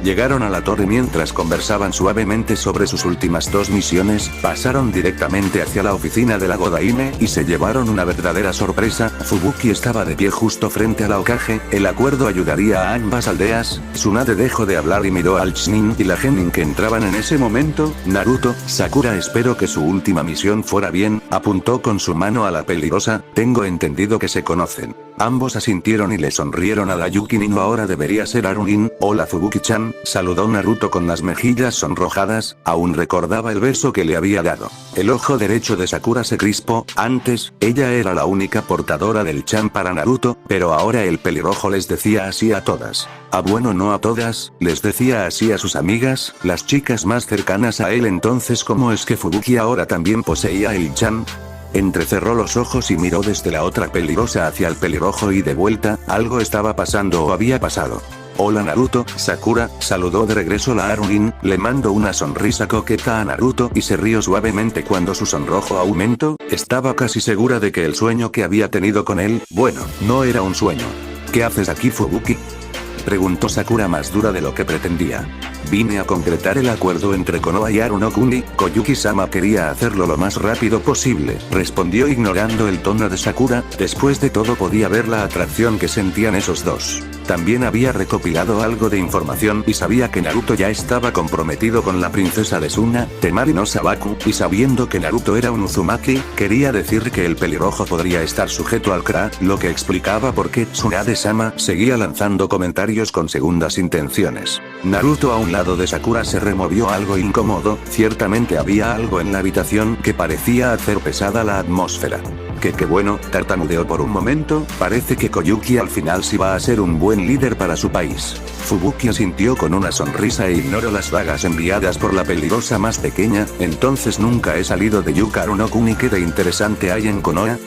Llegaron a la torre mientras conversaban suavemente sobre sus últimas dos misiones, pasaron directamente hacia la oficina de la Godaime y se llevaron una verdadera sorpresa. Fubuki estaba de pie justo frente a la Hokage. El acuerdo ayudaría a ambas aldeas. Tsunade dejó de hablar y miró al Chunin y la Genin que entraban en ese momento. Naruto, Sakura, espero que su última misión fuera bien, apuntó con su mano a la peligrosa, tengo entendido que se conocen. Ambos asintieron y le sonrieron a la Yuki no ahora debería ser Arunin. Hola Fubuki-chan, saludó Naruto con las mejillas sonrojadas, aún recordaba el beso que le había dado. El ojo derecho de Sakura se crispó, antes, ella era la única portadora del chan para Naruto, pero ahora el pelirrojo les decía así a todas. Bueno, no a todas, les decía así a sus amigas, las chicas más cercanas a él. Entonces ¿cómo es que Fubuki ahora también poseía el chan? Entrecerró los ojos y miró desde la otra peligrosa hacia el pelirrojo y de vuelta, algo estaba pasando o había pasado. Hola Naruto, Sakura, saludó de regreso la Arunin, le mandó una sonrisa coqueta a Naruto y se rió suavemente cuando su sonrojo aumentó, estaba casi segura de que el sueño que había tenido con él, bueno, no era un sueño. ¿Qué haces aquí Fubuki? Preguntó Sakura más dura de lo que pretendía. Vine a concretar el acuerdo entre Konoha y Haruno-kun. Koyuki-sama quería hacerlo lo más rápido posible, respondió ignorando el tono de Sakura. Después de todo podía ver la atracción que sentían esos dos. También había recopilado algo de información y sabía que Naruto ya estaba comprometido con la princesa de Suna, Temari no Sabaku, y sabiendo que Naruto era un Uzumaki, quería decir que el pelirrojo podría estar sujeto al Kra, lo que explicaba por qué Tsunade-sama seguía lanzando comentarios con segundas intenciones. Naruto a un lado de Sakura se removió algo incómodo, ciertamente había algo en la habitación que parecía hacer pesada la atmósfera. Qué bueno, tartamudeó por un momento, parece que Koyuki al final sí va a ser un buen líder para su país. Fubuki asintió con una sonrisa e ignoró las dagas enviadas por la peligrosa más pequeña. Entonces nunca he salido de Yukaru no Kun. ¿Y qué de interesante hay en Konoha?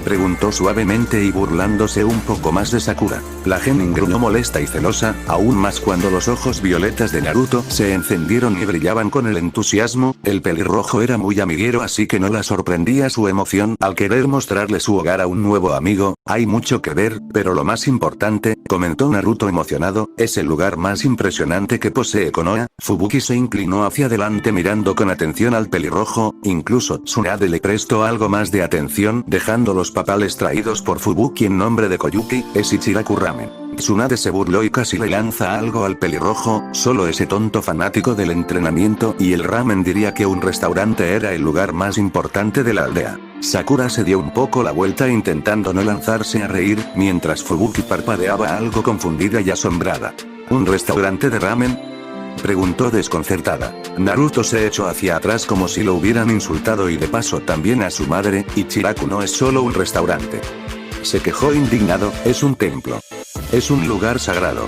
Preguntó suavemente y burlándose un poco más de Sakura. La genin gruñó molesta y celosa, aún más cuando los ojos violetas de Naruto se encendieron y brillaban con el entusiasmo. El pelirrojo era muy amiguero, así que no la sorprendía su emoción al querer mostrarle su hogar a un nuevo amigo. Hay mucho que ver, pero lo más importante, comentó Naruto emocionado, es el lugar más impresionante que posee Konoha. Fubuki se inclinó hacia adelante mirando con atención al pelirrojo, incluso Tsunade le prestó algo más de atención, dejando los papales traídos por Fubuki en nombre de Koyuki. Es Ichiraku Ramen. Tsunade se burló y casi le lanza algo al pelirrojo, solo ese tonto fanático del entrenamiento y el ramen diría que un restaurante era el lugar más importante de la aldea. Sakura se dio un poco la vuelta intentando no lanzarse a reír, mientras Fubuki parpadeaba algo confundida y asombrada. ¿Un restaurante de ramen?, preguntó desconcertada. Naruto se echó hacia atrás como si lo hubieran insultado y de paso también a su madre. Ichiraku no es solo un restaurante. Se quejó indignado, es un templo. Es un lugar sagrado.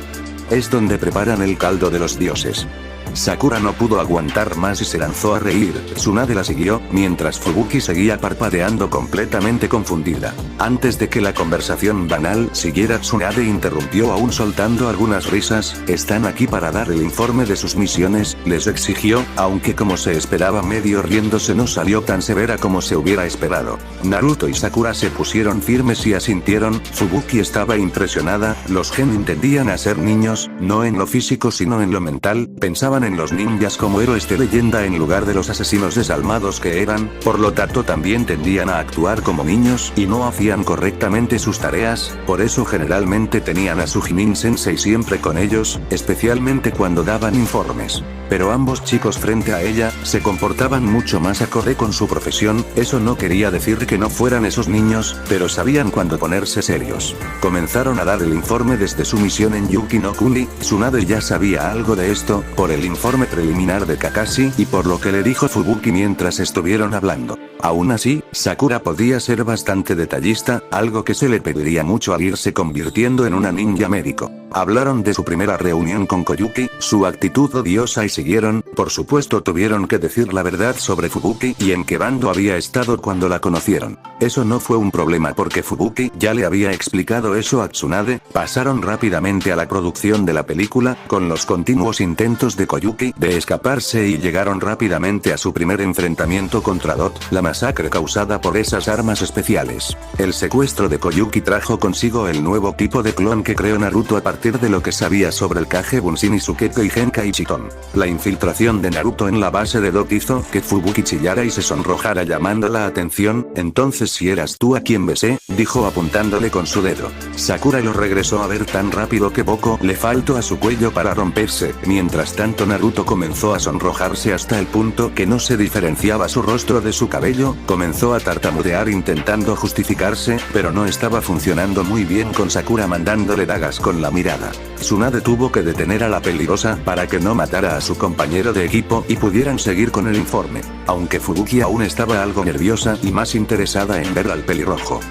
Es donde preparan el caldo de los dioses. Sakura no pudo aguantar más y se lanzó a reír. Tsunade la siguió, mientras Fubuki seguía parpadeando completamente confundida. Antes de que la conversación banal siguiera, Tsunade interrumpió aún soltando algunas risas. ¿Están aquí para dar el informe de sus misiones?, les exigió, aunque como se esperaba medio riéndose no salió tan severa como se hubiera esperado. Naruto y Sakura se pusieron firmes y asintieron. Fubuki estaba impresionada, los genin tendían a ser niños, no en lo físico sino en lo mental, pensaban en los ninjas como héroes de leyenda en lugar de los asesinos desalmados que eran, por lo tanto también tendían a actuar como niños y no hacían correctamente sus tareas, por eso generalmente tenían a su Chunin Sensei siempre con ellos, especialmente cuando daban informes. Pero ambos chicos frente a ella, se comportaban mucho más acorde con su profesión. Eso no quería decir que no fueran esos niños, pero sabían cuándo ponerse serios. Comenzaron a dar el informe desde su misión en Yuki no Kuni. Tsunade ya sabía algo de esto, por el informe preliminar de Kakashi y por lo que le dijo Fubuki mientras estuvieron hablando. Aún así, Sakura podía ser bastante detallista, algo que se le pediría mucho al irse convirtiendo en una ninja médico. Hablaron de su primera reunión con Koyuki, su actitud odiosa y siguieron, por supuesto tuvieron que decir la verdad sobre Fubuki y en qué bando había estado cuando la conocieron. Eso no fue un problema porque Fubuki ya le había explicado eso a Tsunade. Pasaron rápidamente a la producción de la película, con los continuos intentos de Koyuki de escaparse y llegaron rápidamente a su primer enfrentamiento contra Dot, la masacre causada por esas armas especiales. El secuestro de Koyuki trajo consigo el nuevo tipo de clon que creó Naruto a partir de lo que sabía sobre el Kage Bunshin y Sukeke y Genkai Chiton. La infiltración de Naruto en la base de Dot hizo que Fubuki chillara y se sonrojara llamando la atención. Entonces si eras tú a quien besé, dijo apuntándole con su dedo. Sakura lo regresó a ver tan rápido que poco le faltó a su cuello para romperse. Mientras tanto Naruto comenzó a sonrojarse hasta el punto que no se diferenciaba su rostro de su cabello, comenzó a tartamudear intentando justificarse, pero no estaba funcionando muy bien con Sakura mandándole dagas con la mirada. Tsunade tuvo que detener a la peligrosa para que no matara a su compañero de equipo y pudieran seguir con el informe, aunque Fubuki aún estaba algo nerviosa y más interesada en ver al pelirrojo.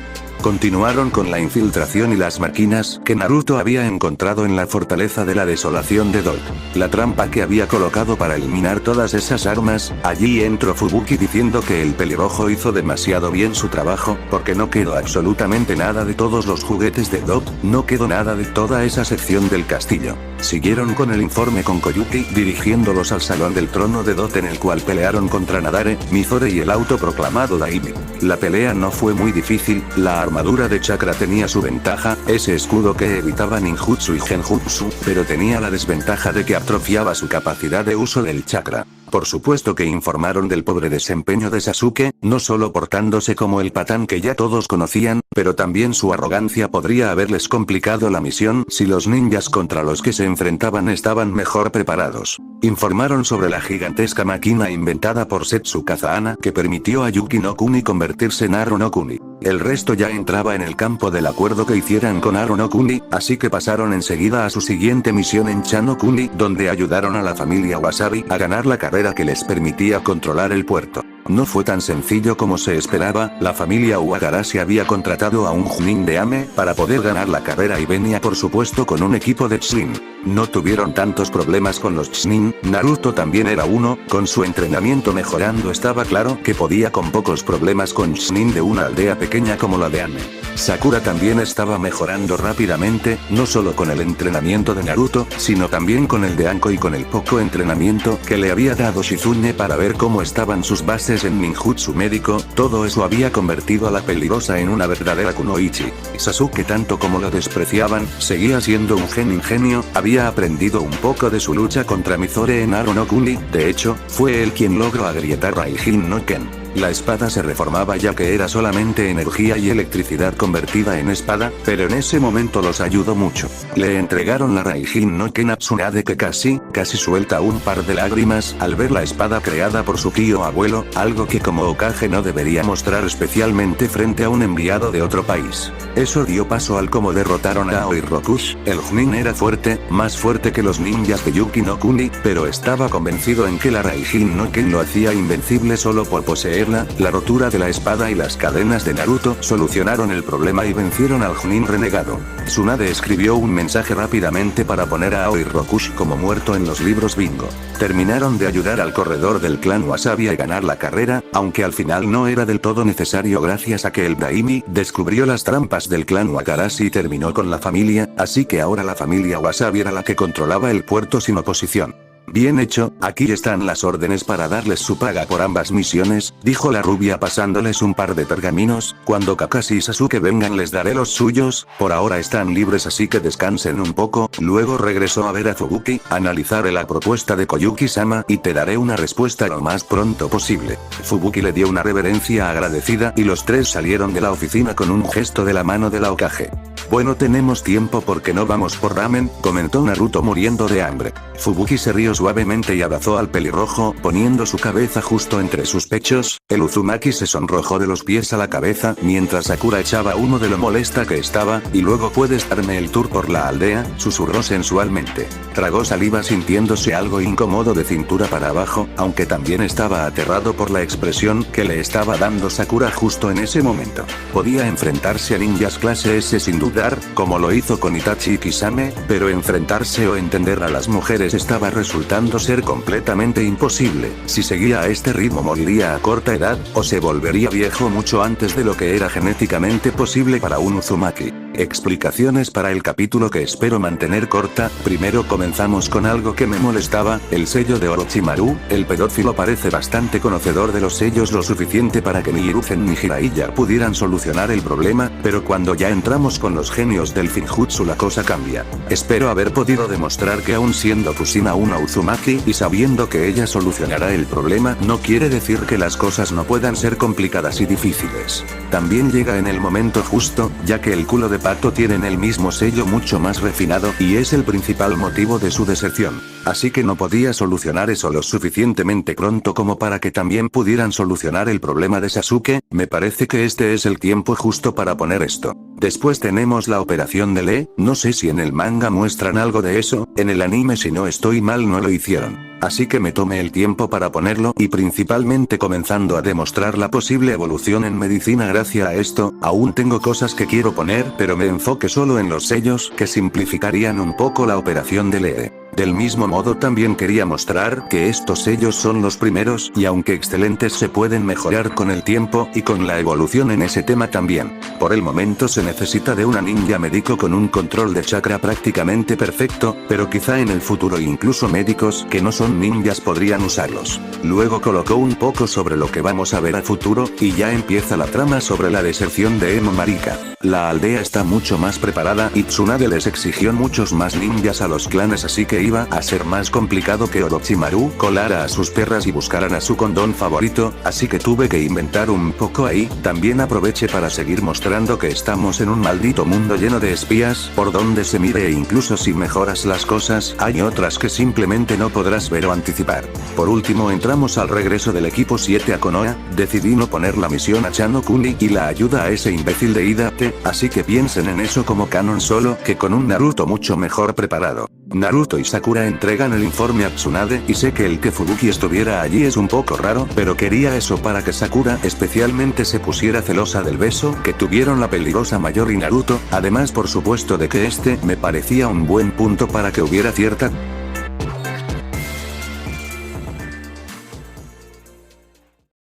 Continuaron con la infiltración y las máquinas que Naruto había encontrado en la fortaleza de la desolación de Dot. La trampa que había colocado para eliminar todas esas armas. Allí entró Fubuki diciendo que el pelirrojo hizo demasiado bien su trabajo, porque no quedó absolutamente nada de todos los juguetes de Dot, no quedó nada de toda esa sección del castillo. Siguieron con el informe con Koyuki dirigiéndolos al salón del trono de Dot en el cual pelearon contra Nadare, Mizore y el autoproclamado Daimi. La pelea no fue muy difícil, la armadura de chakra tenía su ventaja, ese escudo que evitaba ninjutsu y genjutsu, pero tenía la desventaja de que atrofiaba su capacidad de uso del chakra. Por supuesto que informaron del pobre desempeño de Sasuke, no solo portándose como el patán que ya todos conocían, pero también su arrogancia podría haberles complicado la misión si los ninjas contra los que se enfrentaban estaban mejor preparados. Informaron sobre la gigantesca máquina inventada por Setsu Kazahana que permitió a Yuki no Kuni convertirse en Aro no Kuni. El resto ya entraba en el campo del acuerdo que hicieran con Aro no Kuni, así que pasaron enseguida a su siguiente misión en Chano Kuni, donde ayudaron a la familia Wasabi a ganar la carrera que les permitía controlar el puerto. No fue tan sencillo como se esperaba, la familia Uegarashi había contratado a un Chunin de Ame para poder ganar la carrera y venía por supuesto con un equipo de Chunin. No tuvieron tantos problemas con los Chunin, Naruto también era uno, con su entrenamiento mejorando estaba claro que podía con pocos problemas con Chunin de una aldea pequeña como la de Ame. Sakura también estaba mejorando rápidamente, no solo con el entrenamiento de Naruto, sino también con el de Anko y con el poco entrenamiento que le había dado Shizune para ver cómo estaban sus bases en ninjutsu médico, todo eso había convertido a la peligrosa en una verdadera kunoichi. Sasuke, tanto como lo despreciaban, seguía siendo un genin genio, había aprendido un poco de su lucha contra Mizore en Aro no Kuni, de hecho, fue él quien logró agrietar Raijin no Ken. La espada se reformaba ya que era solamente energía y electricidad convertida en espada, pero en ese momento los ayudó mucho. Le entregaron la Raijin no Ken a Tsunade que casi suelta un par de lágrimas al ver la espada creada por su tío abuelo, algo que como Hokage no debería mostrar especialmente frente a un enviado de otro país. Eso dio paso al cómo derrotaron a Aoi Rokush. El Chunin era fuerte, más fuerte que los ninjas de Yuki no Kuni, pero estaba convencido en que la Raijin no Ken lo hacía invencible solo por poseer la rotura de la espada y las cadenas de Naruto solucionaron el problema y vencieron al Chunin renegado. Tsunade escribió un mensaje rápidamente para poner a Aoi Rokush como muerto en los libros bingo. Terminaron de ayudar al corredor del clan Wasabi a ganar la carrera, aunque al final no era del todo necesario gracias a que el Daimi descubrió las trampas del clan Wakarashi y terminó con la familia, así que ahora la familia Wasabi era la que controlaba el puerto sin oposición. Bien hecho, aquí están las órdenes para darles su paga por ambas misiones, dijo la rubia pasándoles un par de pergaminos, cuando Kakashi y Sasuke vengan les daré los suyos, por ahora están libres así que descansen un poco, luego regresó a ver a Fubuki, analizaré la propuesta de Koyuki-sama y te daré una respuesta lo más pronto posible. Fubuki le dio una reverencia agradecida y los tres salieron de la oficina con un gesto de la mano de la Hokage. Bueno, tenemos tiempo porque no vamos por ramen, comentó Naruto muriendo de hambre. Fubuki se rió suavemente y abrazó al pelirrojo, poniendo su cabeza justo entre sus pechos. El Uzumaki se sonrojó de los pies a la cabeza, mientras Sakura echaba humo de lo molesta que estaba, y luego puedes darme el tour por la aldea, susurró sensualmente. Tragó saliva sintiéndose algo incómodo de cintura para abajo, aunque también estaba aterrado por la expresión que le estaba dando Sakura justo en ese momento. Podía enfrentarse a ninjas clase S sin dudar, como lo hizo con Itachi y Kisame, pero enfrentarse o entender a las mujeres estaba resultando ser completamente imposible. Si seguía a este ritmo moriría a corta edad, o se volvería viejo mucho antes de lo que era genéticamente posible para un Uzumaki. Explicaciones para el capítulo que espero mantener corta. Primero comenzamos con algo que me molestaba, el sello de Orochimaru. El pedófilo parece bastante conocedor de los sellos lo suficiente para que ni Hiruzen ni Jiraiya pudieran solucionar el problema, pero cuando ya entramos con los genios del Finjutsu la cosa cambia. Espero haber podido demostrar que aun siendo Kushina una Uzumaki y sabiendo que ella solucionará el problema, no quiere decir que las cosas no puedan ser complicadas y difíciles. También llega en el momento justo, ya que el culo de pato tienen el mismo sello mucho más refinado y es el principal motivo de su deserción. Así que no podía solucionar eso lo suficientemente pronto como para que también pudieran solucionar el problema de Sasuke. Me parece que este es el tiempo justo para poner esto. Después tenemos la operación de Lee, no sé si en el manga muestran algo de eso, en el anime si no estoy mal no lo hicieron. Así que me tomé el tiempo para ponerlo y principalmente comenzando a demostrar la posible evolución en medicina gracias a esto. Aún tengo cosas que quiero poner pero me enfoqué solo en los sellos que simplificarían un poco la operación de Lee. Del mismo modo también quería mostrar que estos sellos son los primeros y aunque excelentes se pueden mejorar con el tiempo y con la evolución en ese tema también. Por el momento se necesita de una ninja médico con un control de chakra prácticamente perfecto, pero quizá en el futuro incluso médicos que no son ninjas podrían usarlos. Luego colocó un poco sobre lo que vamos a ver a futuro, y ya empieza la trama sobre la deserción de Emo Marika. La aldea está mucho más preparada y Tsunade les exigió muchos más ninjas a los clanes, así que iba a ser más complicado que Orochimaru colara a sus perras y buscaran a su condón favorito, así que tuve que inventar un poco ahí. También aproveché para seguir mostrando que estamos en un maldito mundo lleno de espías, por donde se mire, e incluso si mejoras las cosas, hay otras que simplemente no podrás ver o anticipar. Por último entramos al regreso del equipo 7 a Konoha, decidí no poner la misión a Chano Kuni y la ayuda a ese imbécil de Hidate, así que piensen en eso como canon, solo que con un Naruto mucho mejor preparado. Naruto y Sakura entregan el informe a Tsunade, y sé que el que Fubuki estuviera allí es un poco raro, pero quería eso para que Sakura especialmente se pusiera celosa del beso que tuvieron la peligrosa Mayor y Naruto, además por supuesto de que este me parecía un buen punto para que hubiera cierta